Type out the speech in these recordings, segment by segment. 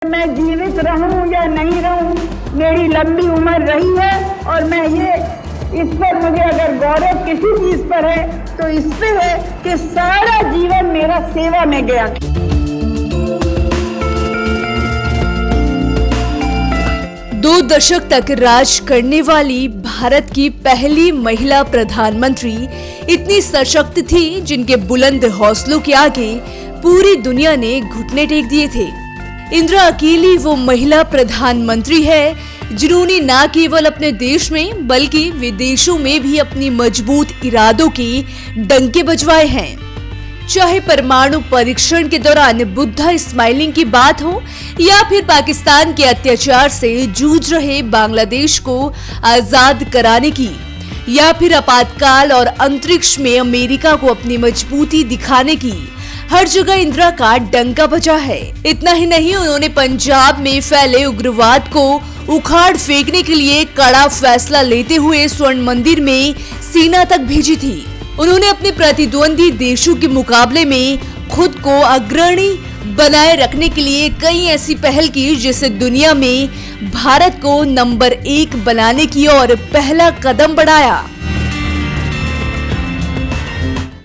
मैं जीवित रहूं या नहीं रहूं, मेरी लंबी उम्र रही है और मैं ये इस पर मुझे अगर गौरव किसी चीज पर है तो इस पे है कि सारा जीवन मेरा सेवा में गया। दो दशक तक राज करने वाली भारत की पहली महिला प्रधानमंत्री इतनी सशक्त थी जिनके बुलंद हौसलों के आगे पूरी दुनिया ने घुटने टेक दिए थे। इंदिरा अकेली वो महिला प्रधानमंत्री है जिन्होंने न केवल अपने देश में बल्कि विदेशों में भी अपनी मजबूत इरादों के डंके बजवाए हैं। चाहे परमाणु परीक्षण के दौरान बुद्धा स्माइलिंग की बात हो या फिर पाकिस्तान के अत्याचार से जूझ रहे बांग्लादेश को आजाद कराने की, या फिर आपातकाल और अंतरिक्ष में अमेरिका को अपनी मजबूती दिखाने की, हर जगह इंदिरा का डंका बजा है। इतना ही नहीं, उन्होंने पंजाब में फैले उग्रवाद को उखाड़ फेंकने के लिए कड़ा फैसला लेते हुए स्वर्ण मंदिर में सेना तक भेजी थी। उन्होंने अपने प्रतिद्वंदी देशों के मुकाबले में खुद को अग्रणी बनाए रखने के लिए कई ऐसी पहल की जिससे दुनिया में भारत को नंबर 1 बनाने की ओर पहला कदम बढ़ाया।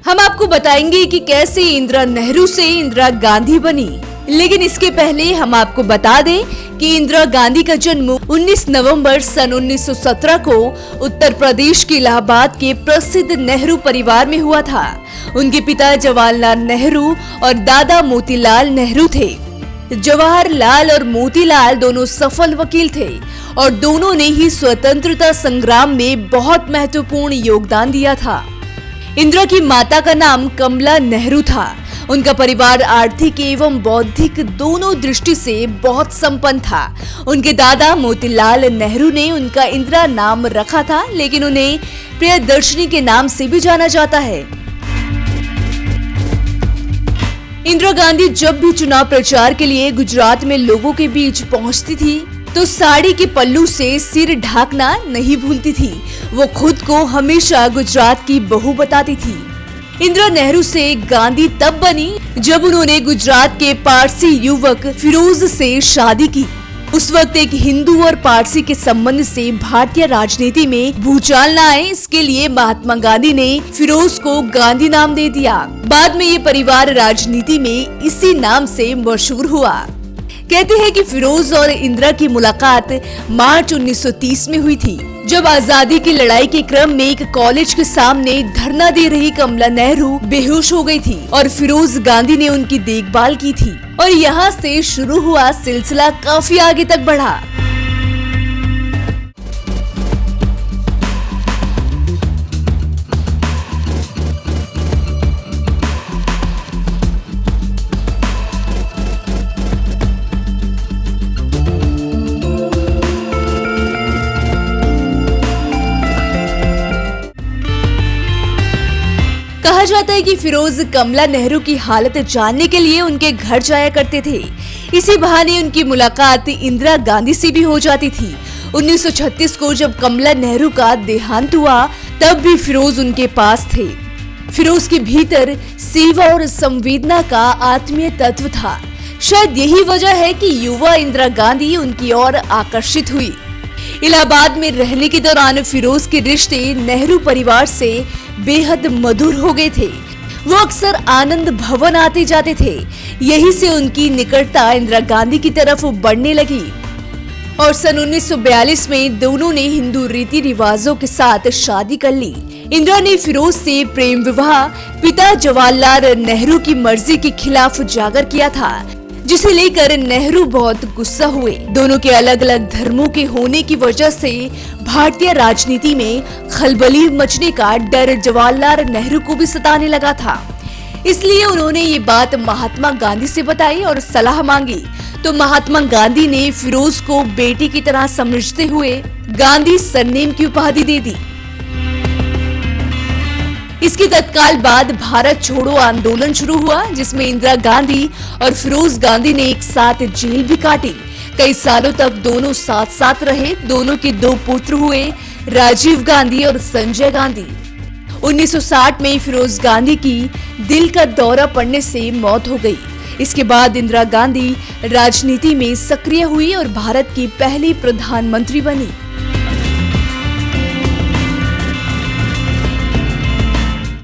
हम आपको बताएंगे कि कैसे इंदिरा नेहरू से इंदिरा गांधी बनी, लेकिन इसके पहले हम आपको बता दें कि इंदिरा गांधी का जन्म 19 नवंबर सन 1917 को उत्तर प्रदेश के इलाहाबाद के प्रसिद्ध नेहरू परिवार में हुआ था। उनके पिता जवाहरलाल नेहरू और दादा मोतीलाल नेहरू थे। जवाहरलाल और मोतीलाल दोनों सफल वकील थे और दोनों ने ही स्वतंत्रता संग्राम में बहुत महत्वपूर्ण योगदान दिया था। इंदिरा की माता का नाम कमला नेहरू था। उनका परिवार आर्थिक एवं बौद्धिक दोनों दृष्टि से बहुत संपन्न था। उनके दादा मोतीलाल नेहरू ने उनका इंदिरा नाम रखा था, लेकिन उन्हें प्रियदर्शनी के नाम से भी जाना जाता है। इंदिरा गांधी जब भी चुनाव प्रचार के लिए गुजरात में लोगों के बीच पहुंचती थी तो साड़ी के पल्लू से सिर ढाकना नहीं भूलती थी। वो खुद को हमेशा गुजरात की बहू बताती थी। इंदिरा नेहरू से गांधी तब बनी जब उन्होंने गुजरात के पारसी युवक फिरोज से शादी की। उस वक्त एक हिंदू और पारसी के संबंध से भारतीय राजनीति में भूचाल न आए, इसके लिए महात्मा गांधी ने फिरोज को गांधी नाम दे दिया। बाद में ये परिवार राजनीति में इसी नाम से मशहूर हुआ। कहते हैं कि फिरोज और इंदिरा की मुलाकात मार्च 1930 में हुई थी, जब आजादी की लड़ाई के क्रम में एक कॉलेज के सामने धरना दे रही कमला नेहरू बेहोश हो गई थी और फिरोज गांधी ने उनकी देखभाल की थी और यहाँ से शुरू हुआ सिलसिला काफी आगे तक बढ़ा। कहा जाता है कि फिरोज कमला नेहरू की हालत जानने के लिए उनके घर जाया करते थे। इसी बहाने उनकी मुलाकात इंदिरा गांधी से भी हो जाती थी। 1936 को जब कमला नेहरू का देहांत हुआ तब भी फिरोज उनके पास थे। फिरोज के भीतर सेवा और संवेदना का आत्मीय तत्व था। शायद यही वजह है कि युवा इंदिरा गांधी उनकी ओर आकर्षित हुई। इलाहाबाद में रहने के दौरान फिरोज के रिश्ते नेहरू परिवार से बेहद मधुर हो गए थे। वो अक्सर आनंद भवन आते जाते थे। यही से उनकी निकटता इंदिरा गांधी की तरफ बढ़ने लगी और सन 1942 में दोनों ने हिंदू रीति रिवाजों के साथ शादी कर ली। इंदिरा ने फिरोज से प्रेम विवाह पिता जवाहरलाल नेहरू की मर्जी के खिलाफ उजागर किया था, जिसे लेकर नेहरू बहुत गुस्सा हुए। दोनों के अलग अलग धर्मों के होने की वजह से भारतीय राजनीति में खलबली मचने का डर जवाहरलाल नेहरू को भी सताने लगा था। इसलिए उन्होंने ये बात महात्मा गांधी से बताई और सलाह मांगी, तो महात्मा गांधी ने फिरोज को बेटी की तरह समझते हुए गांधी सरनेम की उपाधि दे दी। इसके तत्काल बाद भारत छोड़ो आंदोलन शुरू हुआ, जिसमें इंदिरा गांधी और फिरोज गांधी ने एक साथ जेल भी काटी। कई सालों तक दोनों साथ साथ रहे। दोनों के 2 पुत्र हुए, राजीव गांधी और संजय गांधी। 1960 में फिरोज गांधी की दिल का दौरा पड़ने से मौत हो गई। इसके बाद इंदिरा गांधी राजनीति में सक्रिय हुई और भारत की पहली प्रधानमंत्री बनी।